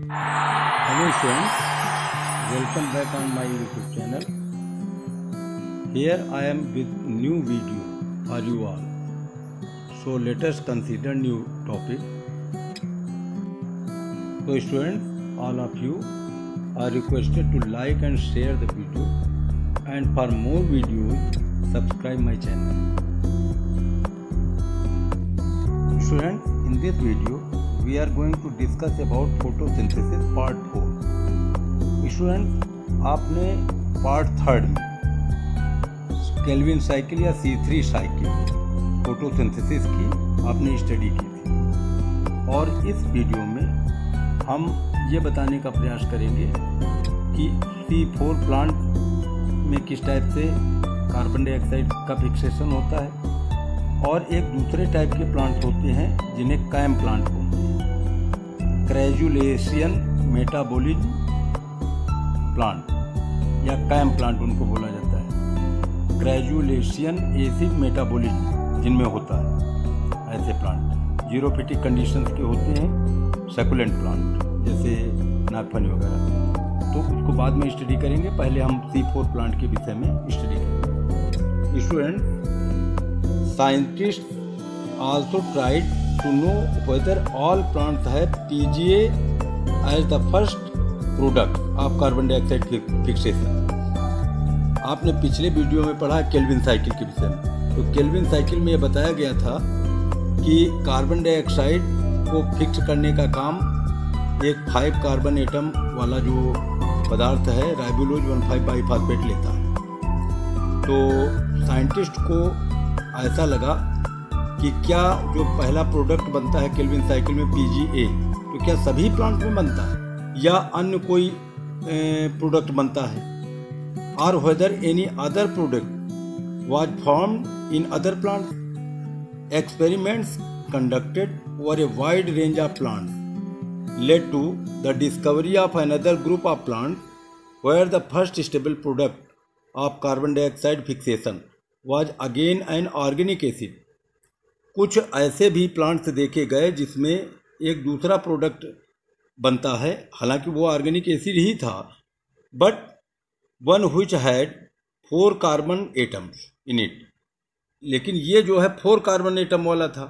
Hello friends, welcome back on my YouTube channel. Here I am with new video for you all. So let us consider new topic. So students, all of you are requested to like and share the video, and for more videos subscribe my channel. Students, in this video we are going to discuss about photosynthesis part 4. Student, आपने part 3 में Calvin cycle या C3 cycle photosynthesis की आपने study की थी, और इस video में हम ये बताने का प्रयास करेंगे कि C4 प्लांट में किस टाइप से कार्बन डाइऑक्साइड का फिक्सेशन होता है, और एक दूसरे टाइप के प्लांट होते हैं जिन्हें कैम प्लांट बोलते हैं, ग्रेजुलेशन मेटाबॉलिज्म प्लांट या कैम प्लांट उनको बोला जाता है। ग्रेजुलेशन एसिड मेटाबॉलिज्म जिनमें होता है ऐसे प्लांट जीरोफिटिक कंडीशंस के होते हैं, सकुलेंट प्लांट जैसे नागफनी वगैरह, तो उसको बाद में स्टडी करेंगे। पहले हम C4 प्लांट के विषय में स्टडी करेंगे। Student, scientist also tried to know whether all plants have PGA as the first product of carbon dioxide fixation। आपने पिछले वीडियो में पढ़ा केल्विन साइकिल के विषय में, तो केल्विन साइकिल में यह बताया गया था कि कार्बन डाइऑक्साइड को फिक्स करने का काम एक 5 कार्बन एटम वाला जो पदार्थ है राइबोलोज 1,5 बाईफॉस्फेट लेता है। तो साइंटिस्ट को ऐसा लगा कि क्या जो पहला प्रोडक्ट बनता है केल्विन साइकिल में PGA, तो क्या सभी प्लांट में बनता है या अन्य कोई प्रोडक्ट बनता है, और whether any other product was formed in other plant. Experiments conducted over a wide range of plants led to the discovery of another group of plants where the first stable product of carbon dioxide fixation was again an organic acid. कुछ ऐसे भी plants देखे गए जिसमें एक दूसरा product बनता है, हालांकि वो ऑर्गेनिक एसिड ही था, but one which had 4 carbon atoms in it. लेकिन ये जो है 4 कार्बन एटम वाला था,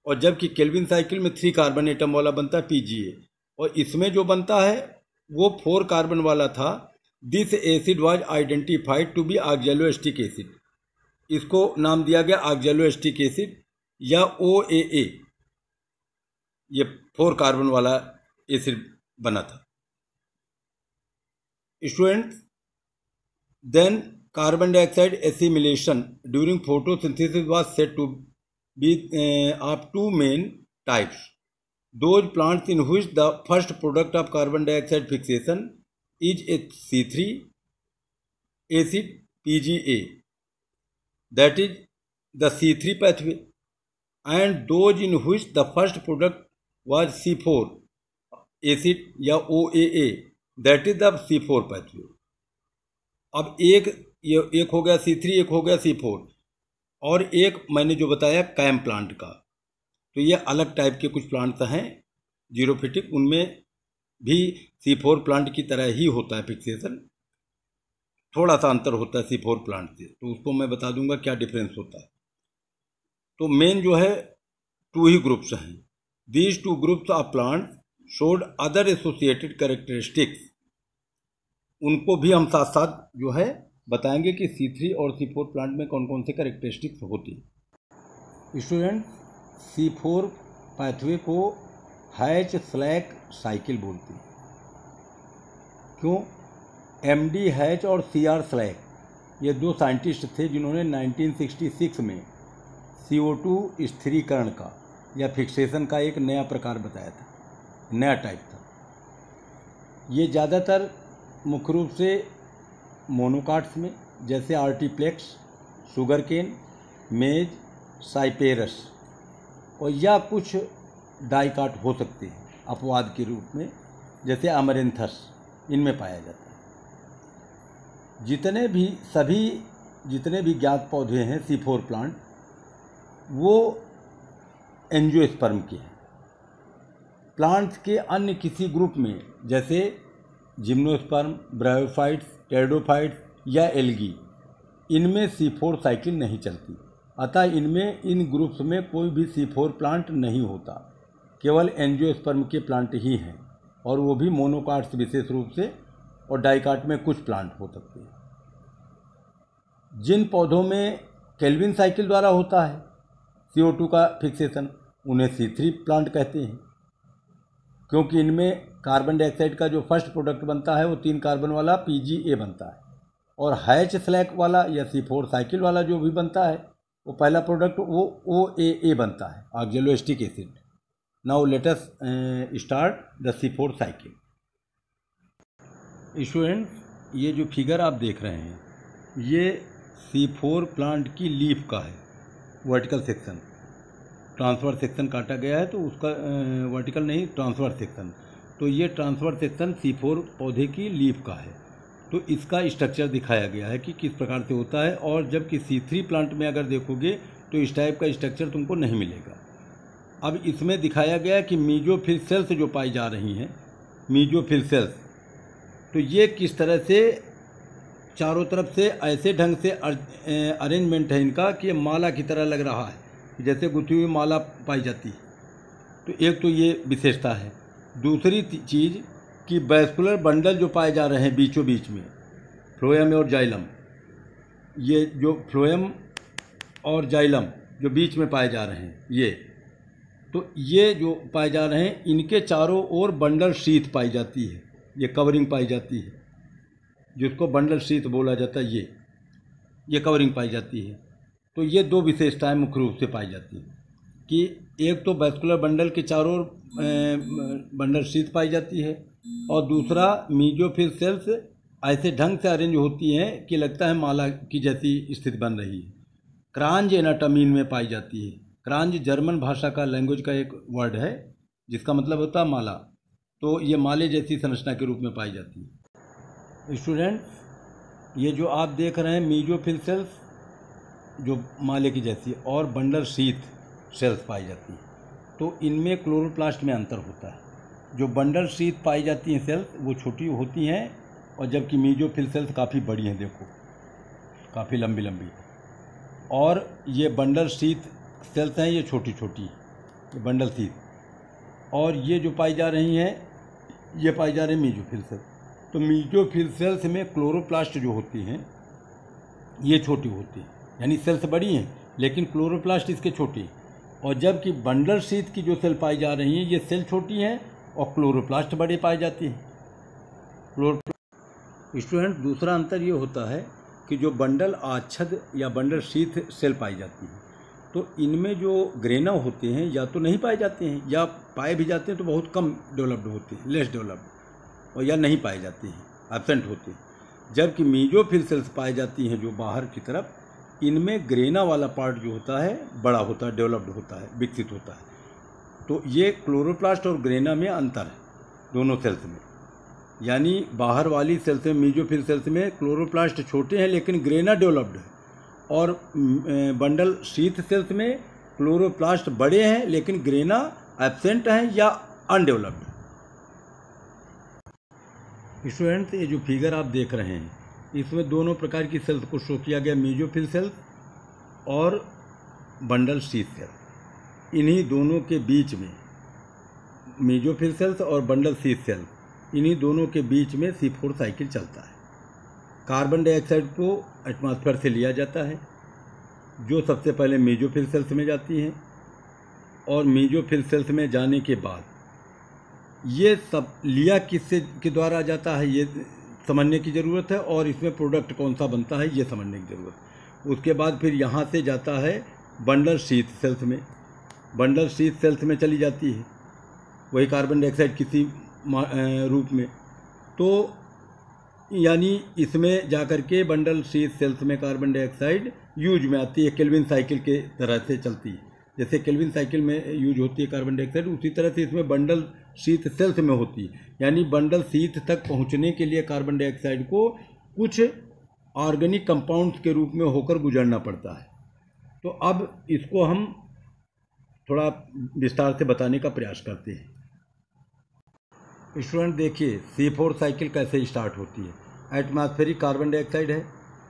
और जबकि केल्विन साइकिल में 3 कार्बन एटम वाला बनता है PGA, और इसमें जो बनता है वो 4 कार्बन वाला था। This acid was identified to be oxaloacetic acid. इसको नाम दिया गया ऑक्सैलोएस्टिक एसिड या OAA। ये 4 कार्बन वाला एसिड बना था। Student, then carbon dioxide assimilation during photosynthesis was said to be of 2 main types. Those plants in which the first product of carbon dioxide fixation is a C3 acid PGA, that is the C3 pathway, and those in which the first product was C4 acid या OAA, that is the C4 pathway। अब एक हो गया C3, एक हो गया C4, और एक मैंने जो बताया कैम प्लांट का। तो ये अलग टाइप के कुछ प्लांट्स हैं जीरोफिटिक, उनमें भी C4 प्लांट की तरह ही होता है फिक्सेशन, थोड़ा सा अंतर होता है C4 प्लांट से, तो उसको मैं बता दूंगा क्या डिफरेंस होता है। तो मेन जो है 2 ही ग्रुप्स हैं। These 2 groups of plant showed other associated characteristics. उनको भी हम साथ साथ जो है बताएंगे कि C3 और C4 प्लांट में कौन कौन से कैरेक्टरिस्टिक्स होती है। स्टूडेंट, C4 पैथवे को हैच स्लैक साइकिल बोलते हैं। क्यों? MD हैच और CR स्लैक, ये 2 साइंटिस्ट थे जिन्होंने 1966 में CO2 स्थिरीकरण का या फिक्सेशन का एक नया प्रकार बताया था, नया टाइप था। ये ज़्यादातर मुख्य रूप से मोनोकाट्स में जैसे आर्टिप्लेक्स, शुगर केन, मेज, साइपेरस, और या कुछ डाइकाट हो सकते हैं अपवाद के रूप में जैसे अमरेंथस, इनमें पाया जाता है। जितने भी ज्ञात पौधे हैं C4 प्लांट, वो एंजियोस्पर्म के हैं। प्लांट्स के अन्य किसी ग्रुप में जैसे जिम्नोस्पर्म, ब्रायोफाइट्स, टेरिडोफाइट्स या एल्गी, इनमें C4 साइकिल नहीं चलती। अतः इनमें इन ग्रुप्स में कोई भी C4 प्लांट नहीं होता, केवल एंजियोस्पर्म के प्लांट ही हैं, और वो भी मोनोकाट्स विशेष रूप से, और डाइकाट में कुछ प्लांट हो सकते हैं। जिन पौधों में केल्विन साइकिल द्वारा होता है CO2 का फिक्सेशन, उन्हें C3 प्लांट कहते हैं, क्योंकि इनमें कार्बन डाइऑक्साइड का जो फर्स्ट प्रोडक्ट बनता है वो 3 कार्बन वाला PgA बनता है, और हैच स्लैक वाला या C4 साइकिल वाला जो भी बनता है वो पहला प्रोडक्ट वो OAA बनता है, oxaloacetic acid. Now let us start the C4 cycle. Students, ये जो फिगर आप देख रहे हैं ये C4 प्लांट की लीफ का है, वर्टिकल सेक्शन। ट्रांसफर सेक्शन काटा गया है तो उसका वर्टिकल नहीं, ट्रांसफर सेक्शन। तो ये ट्रांसफर सेक्शन C4 पौधे की लीफ का है। तो इसका स्ट्रक्चर दिखाया गया है कि किस प्रकार से होता है, और जबकि C3 प्लांट में अगर देखोगे तो इस टाइप का स्ट्रक्चर तुमको नहीं मिलेगा। अब इसमें दिखाया गया है कि मीजोफिल सेल्स जो पाई जा रही हैं, मीजोफिल सेल्स, तो ये किस तरह से चारों तरफ से ऐसे ढंग से अरेंजमेंट है इनका कि माला की तरह लग रहा है, जैसे गुथी हुई माला पाई जाती है। तो एक तो ये विशेषता है। दूसरी चीज़ कि वैस्कुलर बंडल जो पाए जा रहे हैं बीचों बीच में, फ्लोएम और जाइलम, ये जो फ्लोएम और जाइलम जो बीच में पाए जा रहे हैं ये जो पाए जा रहे हैं, इनके चारों ओर बंडल शीथ पाई जाती है, ये कवरिंग पाई जाती है, जिसको बंडल शीथ बोला जाता है। ये कवरिंग पाई जाती है। तो ये दो विशेषताएं मुख्य रूप से पाई जाती हैं कि एक तो वैस्कुलर बंडल के चारों ओर बंडल शीथ पाई जाती है, और दूसरा मीजोफिल सेल्स ऐसे ढंग से अरेंज होती हैं कि लगता है माला की जैसी स्थिति बन रही है। क्रांज एनाटॉमी में पाई जाती है। क्रांज जर्मन भाषा का, लैंग्वेज का एक वर्ड है जिसका मतलब होता है माला। तो ये माले जैसी संरचना के रूप में पाई जाती है। स्टूडेंट्स, ये जो आप देख रहे हैं मीजोफिल सेल्स जो माले की जैसी, और बंडल शीथ सेल्स पाई जाती है, तो इनमें क्लोरोप्लास्ट में अंतर होता है। जो बंडल शीथ पाई जाती हैं सेल्स वो छोटी होती हैं, और जबकि मीजोफिल सेल्स काफ़ी बड़ी हैं, देखो काफ़ी लंबी लंबी, और ये बंडल शीथ सेल्स हैं ये छोटी छोटी, ये बंडल शीथ। और ये जो पाई जा रही हैं ये पाई जा रही हैं मीजोफिल सेल्स। तो मीजोफिल सेल्स में क्लोरोप्लास्ट जो होती हैं ये छोटी होती है, यानी सेल्स बड़ी हैं लेकिन क्लोरोप्लास्ट इसके छोटी, और जबकि बंडल शीथ की जो सेल पाई जा रही हैं ये सेल छोटी हैं और क्लोरोप्लास्ट बड़े पाए जाते हैं। स्टूडेंट, दूसरा अंतर ये होता है कि जो बंडल आच्छद या बंडल शीथ सेल पाई जाती है, तो इनमें जो ग्रेना होते हैं या तो नहीं पाए जाते हैं, या पाए भी जाते हैं तो बहुत कम डेवलप्ड होते हैं, लेस डेवलप्ड, और या नहीं पाए जाते हैं, एब्सेंट होते हैं। जबकि मीजोफिल सेल्स पाई जाती हैं जो बाहर की तरफ, इनमें ग्रेना वाला पार्ट जो होता है बड़ा होता है, डेवलप्ड होता है, विकसित होता है। तो ये क्लोरोप्लास्ट और ग्रेना में अंतर है दोनों सेल्स में, यानी बाहर वाली सेल्स में, मीजोफिल सेल्स में क्लोरोप्लास्ट छोटे हैं लेकिन ग्रेना डेवलप्ड है, और बंडल शीथ सेल्स में क्लोरोप्लास्ट बड़े हैं लेकिन ग्रेना एब्सेंट हैं या अनडेवलप्ड। स्टूडेंट्स, ये जो फिगर आप देख रहे हैं इसमें दोनों प्रकार की सेल्स को शो किया गया, मीजोफिल सेल्स और बंडल शीथ सेल। इन्हीं दोनों के बीच में, मीजोफिल सेल्स और बंडल शीथ सेल, इन्हीं दोनों के बीच में C4 साइकिल चलता है। कार्बन डाइऑक्साइड को एटमॉस्फेयर से लिया जाता है, जो सबसे पहले मीजोफिल सेल्स में जाती हैं, और मीजोफिल सेल्स में जाने के बाद ये सब लिया किससे के द्वारा जाता है ये समझने की ज़रूरत है, और इसमें प्रोडक्ट कौन सा बनता है ये समझने की ज़रूरत है। उसके बाद फिर यहाँ से जाता है बंडल शीथ सेल्स में, बंडल शीथ सेल्स में चली जाती है वही कार्बन डाइऑक्साइड किसी रूप में। तो यानी इसमें जाकर के बंडल शीथ सेल्स में कार्बन डाइऑक्साइड यूज में आती है, केल्विन साइकिल के तरह से चलती है। जैसे केल्विन साइकिल में यूज होती है कार्बन डाइऑक्साइड, उसी तरह से इसमें बंडल शीथ सेल्स में होती है। यानी बंडल शीथ तक पहुंचने के लिए कार्बन डाइऑक्साइड को कुछ ऑर्गेनिक कंपाउंड्स के रूप में होकर गुजरना पड़ता है। तो अब इसको हम थोड़ा विस्तार से बताने का प्रयास करते हैं। स्टूडेंट देखिए C4 साइकिल कैसे स्टार्ट होती है। एटमॉस्फेरिक कार्बन डाइऑक्साइड है,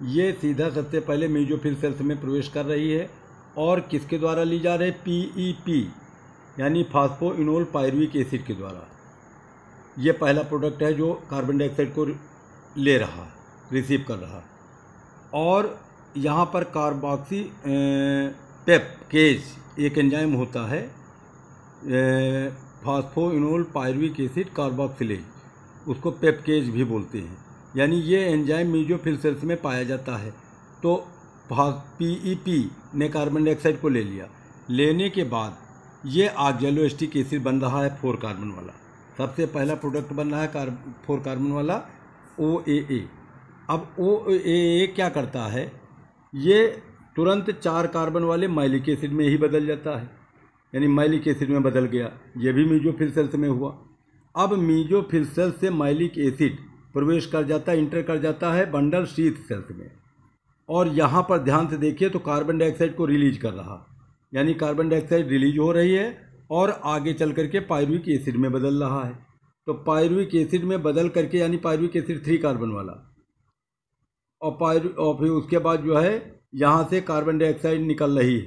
ये सीधा सबसे पहले मेसोफिल सेल्स में प्रवेश कर रही है और किसके द्वारा ली जा रही है, PEP यानी फास्फोइनोल पायरुविक एसिड के द्वारा। ये पहला प्रोडक्ट है जो कार्बन डाइऑक्साइड को ले रहा है, रिसीव कर रहा है। और यहाँ पर कार्बोक्सी पेप्टेज एक एंजाइम होता है, फास्फोइनोल पायरुविक एसिड कार्बोक्सिलेज, उसको पेप्टेज भी बोलते हैं। यानी ये एंजाइम मेसोफिल सेल्स में पाया जाता है। तो PEP ने कार्बन डाइऑक्साइड को ले लिया, लेने के बाद ये ऑक्सैलोएसिटिक एसिड बन रहा है 4 कार्बन वाला। सबसे पहला प्रोडक्ट बन रहा है 4 कार्बन वाला OAA। अब OAA क्या करता है, ये तुरंत 4 कार्बन वाले मैलिक एसिड में ही बदल जाता है, यानी मैलिक एसिड में बदल गया। ये भी मेसोफिल सेल्स में हुआ। अब मेसोफिल सेल्स से मैलिक एसिड प्रवेश कर जाता है, इंटर कर जाता है बंडल शीथ सेल्स में। और यहाँ पर ध्यान से देखिए तो कार्बन डाइऑक्साइड को रिलीज कर रहा, यानी कार्बन डाइऑक्साइड रिलीज हो रही है और आगे चल करके पायरुविक एसिड में बदल रहा है। तो पायरुविक एसिड में बदल करके, यानी पायरुविक एसिड 3 कार्बन वाला, और फिर उसके बाद जो है यहाँ से कार्बन डाइऑक्साइड निकल रही है।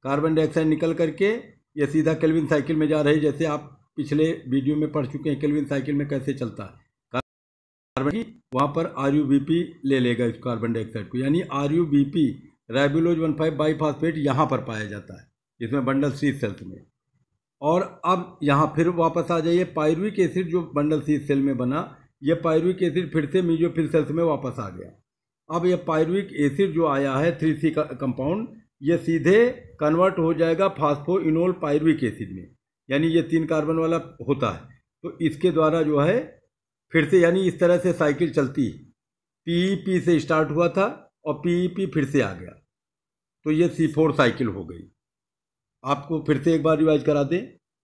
कार्बन डाइऑक्साइड निकल करके ये सीधा केल्विन साइकिल में जा रही है। जैसे आप पिछले वीडियो में पढ़ चुके हैं केल्विन साइकिल में कैसे चलता है। कार्बन की वहाँ पर RuBP ले लेगा इस कार्बन डाइऑक्साइड को, यानी RuBP राइबोलोज 1,5 बाईफॉस्फेट यहाँ पर पाया जाता है, इसमें बंडल शीथ सेल्स में। और अब यहाँ फिर वापस आ जाइए, पायरुविक एसिड जो बंडल शीथ सेल में बना, ये पायरुविक एसिड फिर से मेसोफिल सेल्स में वापस आ गया। अब ये पायरुविक एसिड जो आया है 3C कंपाउंड, ये सीधे कन्वर्ट हो जाएगा फास्फोइनोल पायरुविक एसिड में, यानी ये 3 कार्बन वाला होता है। तो इसके द्वारा जो है फिर से, यानी इस तरह से साइकिल चलती है। PEP से स्टार्ट हुआ था और PEP फिर से आ गया, तो ये C4 साइकिल हो गई। आपको फिर से एक बार रिवाइज करा दें।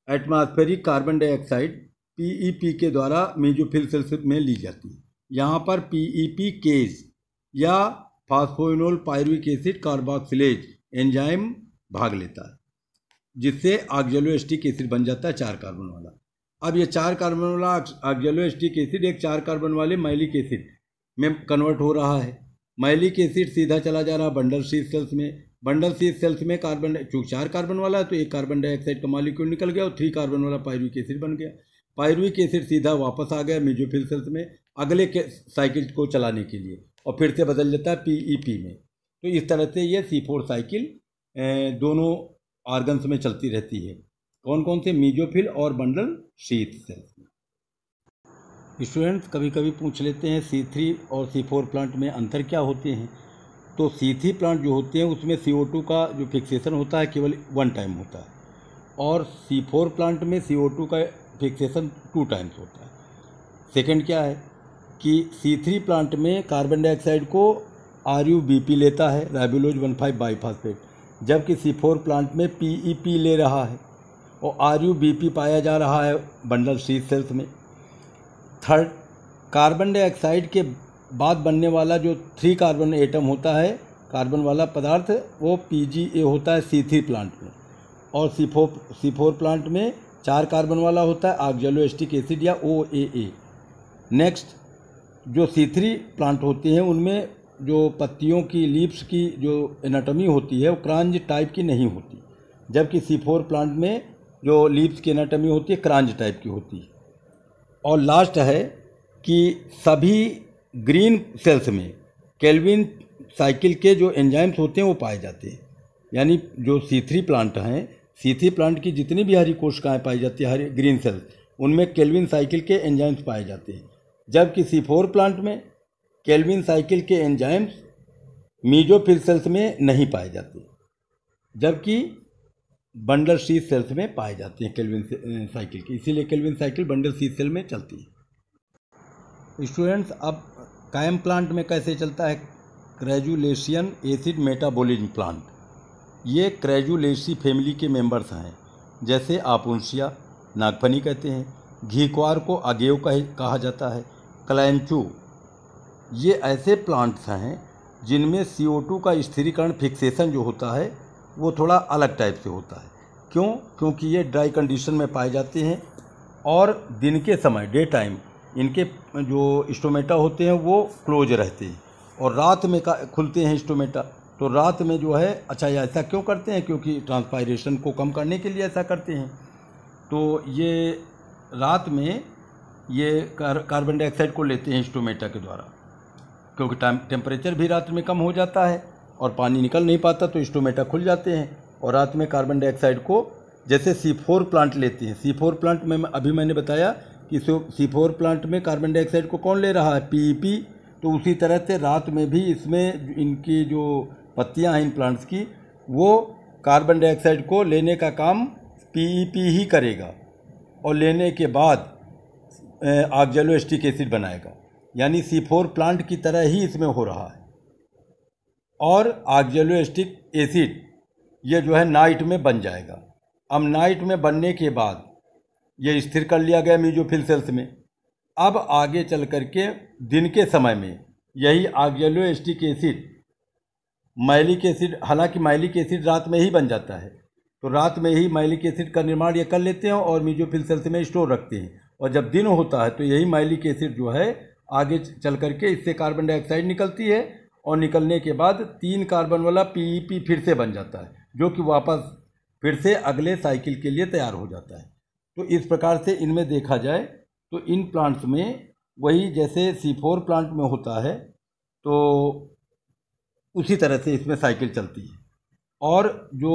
एटमॉस्फेरिक कार्बन डाइऑक्साइड PEP के द्वारा मेसोफिल सेल्स में ली जाती है। यहाँ पर PEP केज या phosphoenol pyruvic acid carboxylase enzyme भाग लेता है, जिससे ऑक्सैलोएसिटिक एसिड बन जाता है 4 कार्बन वाला। अब ये 4 कार्बन वाला ऑक्सैलोएसिटिक एसिड एक 4 कार्बन वाले मैलिक एसिड में कन्वर्ट हो रहा है। मैलिक एसिड सीधा चला जा रहा है बंडल शीथ सेल्स में। बंडल शीथ सेल्स में कार्बन, चूँकि 4 कार्बन वाला है तो एक कार्बन डाइऑक्साइड का मॉलिक्यूल निकल गया और 3 कार्बन वाला पायरुविक एसिड बन गया। पायरुविक एसिड सीधा वापस आ गया मेसोफिल सेल्स में अगले के साइकिल को चलाने के लिए, और फिर से बदल जाता है PEP में। तो इस तरह से ये C4 साइकिल दोनों ऑर्गन्स में चलती रहती है। कौन कौन से, मेसोफिल और बंडल शीथ सेल्स में। स्टूडेंट्स कभी कभी पूछ लेते हैं C3 और C4 प्लांट में अंतर क्या होते हैं। तो C3 प्लांट जो होते हैं उसमें CO2 का जो फिक्सेशन होता है केवल 1 टाइम होता है, और C4 प्लांट में CO2 का फिक्सेशन 2 टाइम्स होता है। सेकंड क्या है कि C3 प्लांट में कार्बन डाइऑक्साइड को RuBP लेता है, राइबोलोज 1,5 बाईफॉस्फेट, जबकि C4 प्लांट में PEP ले रहा है और RuBP पाया जा रहा है बंडल शीथ सेल्स में। थर्ड, कार्बन डाइऑक्साइड के बाद बनने वाला जो 3 कार्बन एटम होता है, कार्बन वाला पदार्थ, वो PGA होता है C3 प्लांट में, और C4 प्लांट में 4 कार्बन वाला होता है ऑक्सैलोएसिटिक एसिड या OAA। नेक्स्ट, जो C3 प्लांट होते हैं उनमें जो पत्तियों की, लीव्स की जो एनाटॉमी होती है वो क्रांज टाइप की नहीं होती, जबकि C4 प्लांट में जो लीव्स की एनाटॉमी होती है क्रांज टाइप की होती है। और लास्ट है कि सभी ग्रीन सेल्स में केल्विन साइकिल के जो एंजाइम्स होते हैं वो पाए जाते हैं। यानी जो C3 प्लांट हैं, C3 प्लांट की जितनी भी हरी कोशिकाएँ पाई जाती है, हरी ग्रीन सेल्स, उनमें केल्विन साइकिल के एंजाइम्स पाए जाते हैं, जबकि C4 प्लांट में केल्विन साइकिल के एंजाइम्स मेसोफिल सेल्स में नहीं पाए जाते, जबकि बंडल शीथ सेल्स में पाए जाते हैं केल्विन साइकिल के। इसीलिए Calvin cycle bundle sheath cell में चलती है। स्टूडेंट्स, अब कायम प्लांट में कैसे चलता है, क्रेजुलेशियन एसिड मेटाबॉलिज्म प्लांट। ये क्रेजुलेसी फैमिली के मेंबर्स हैं, जैसे आपुंसिया, नागफनी कहते हैं, घीक्वार को अगेव कहा जाता है, क्लैंचू। ये ऐसे प्लांट्स हैं जिनमें CO2 का स्थिरीकरण फिक्सेशन जो होता है वो थोड़ा अलग टाइप से होता है। क्यों? क्योंकि ये ड्राई कंडीशन में पाए जाते हैं और दिन के समय डे टाइम इनके जो स्टोमेटा होते हैं वो क्लोज रहते हैं और रात में खुलते हैं स्टोमेटा। तो रात में जो है, अच्छा ऐसा क्यों करते हैं? क्योंकि ट्रांसपायरेशन को कम करने के लिए ऐसा करते हैं। तो ये रात में ये कार्बन डाइऑक्साइड को लेते हैं स्टोमेटा के द्वारा, क्योंकि टेम्परेचर भी रात में कम हो जाता है और पानी निकल नहीं पाता, तो स्टोमेटा खुल जाते हैं और रात में कार्बन डाइऑक्साइड को, जैसे C4 प्लांट लेते हैं। C4 प्लांट में अभी मैंने बताया कि C4 प्लांट में कार्बन डाइऑक्साइड को कौन ले रहा है? PEP। तो उसी तरह से रात में भी इसमें इनकी जो पत्तियां हैं इन प्लांट्स की, वो कार्बन डाइऑक्साइड को लेने का काम PEP ही करेगा और लेने के बाद ऑक्सैलोएसिटिक एसिड बनाएगा। यानी C4 प्लांट की तरह ही इसमें हो रहा है। और ऑक्सैलोएसिटिक एसिड ये जो है नाइट में बन जाएगा। अब नाइट में बनने के बाद ये स्थिर कर लिया गया मेसोफिल सेल्स में। अब आगे चल करके दिन के समय में यही ऑक्सैलोएसिटिक एसिड, मैलिक एसिड, हालांकि मैलिक एसिड रात में ही बन जाता है, तो रात में ही मैलिक एसिड का निर्माण ये कर लेते हैं और मेसोफिल सेल्स में स्टोर रखते हैं। और जब दिन होता है तो यही मैलिक एसिड जो है आगे चल करके इससे कार्बन डाइऑक्साइड निकलती है और निकलने के बाद 3 कार्बन वाला PEP फिर से बन जाता है, जो कि वापस फिर से अगले साइकिल के लिए तैयार हो जाता है। तो इस प्रकार से इनमें देखा जाए तो इन प्लांट्स में वही जैसे C4 प्लांट में होता है, तो उसी तरह से इसमें साइकिल चलती है। और जो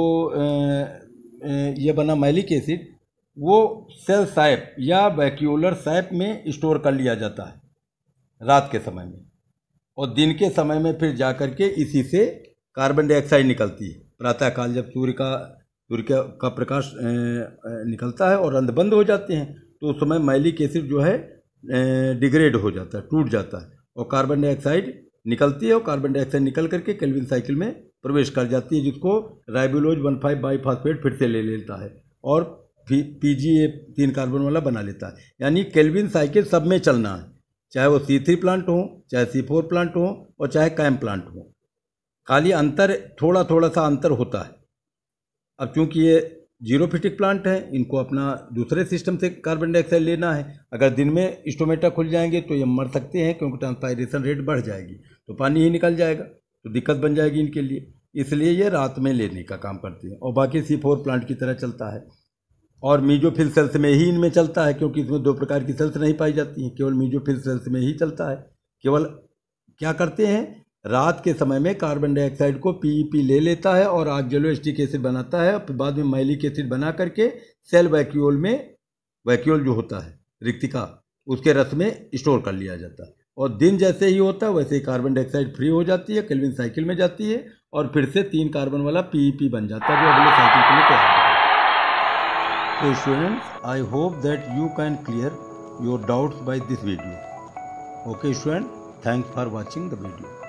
ये बना मैलिक एसिड वो सेल सैप या वैक्यूलर सैप में स्टोर कर लिया जाता है रात के समय में, और दिन के समय में फिर जा कर के इसी से कार्बन डाइऑक्साइड निकलती है। प्रातःकाल जब सूर्य का प्रकाश निकलता है और रंध्र बंद हो जाते हैं, तो उस समय मैलिक एसिड जो है डिग्रेड हो जाता है, टूट जाता है और कार्बन डाइऑक्साइड निकलती है और कार्बन डाइऑक्साइड निकल करके केल्विन साइकिल में प्रवेश कर जाती है, जिसको राइबोलोज 1,5 बाईफॉस्फेट फिर से ले लेता है और PGA 3 कार्बन वाला बना लेता है। यानी केल्विन साइकिल सब में चलना है, चाहे वो C3 प्लांट हो, चाहे C4 प्लांट हो और चाहे कैम प्लांट हो। खाली अंतर थोड़ा सा अंतर होता है। अब चूंकि ये जीरोफिटिक प्लांट है, इनको अपना दूसरे सिस्टम से कार्बन डाइऑक्साइड लेना है। अगर दिन में स्टोमेटा खुल जाएंगे तो ये मर सकते हैं, क्योंकि ट्रांसपायरेशन रेट बढ़ जाएगी तो पानी ही निकल जाएगा, तो दिक्कत बन जाएगी इनके लिए। इसलिए ये रात में लेने का काम करते हैं और बाकी C4 प्लांट की तरह चलता है और मेसोफिल सेल्स में ही इनमें चलता है, क्योंकि इसमें 2 प्रकार की सेल्स नहीं पाई जाती हैं, केवल मेसोफिल सेल्स में ही चलता है। केवल क्या करते हैं, रात के समय में कार्बन डाइऑक्साइड को PEP ले लेता है और ऑक्सैलोएसिटिक एसिड बनाता है, फिर बाद में मैलिक एसिड बना करके सेल वैक्यूल में, वैक्यूल जो होता है रिक्तिका, उसके रस में स्टोर कर लिया जाता है। और दिन जैसे ही होता है वैसे ही कार्बन डाइऑक्साइड फ्री हो जाती है, केल्विन साइकिल में जाती है और फिर से 3 कार्बन वाला PEP बन जाता है, जो अगले साइकिल के लिए तैयार होता है। So students, I hope that you can clear your doubts by this video. Okay student, thanks for watching the video.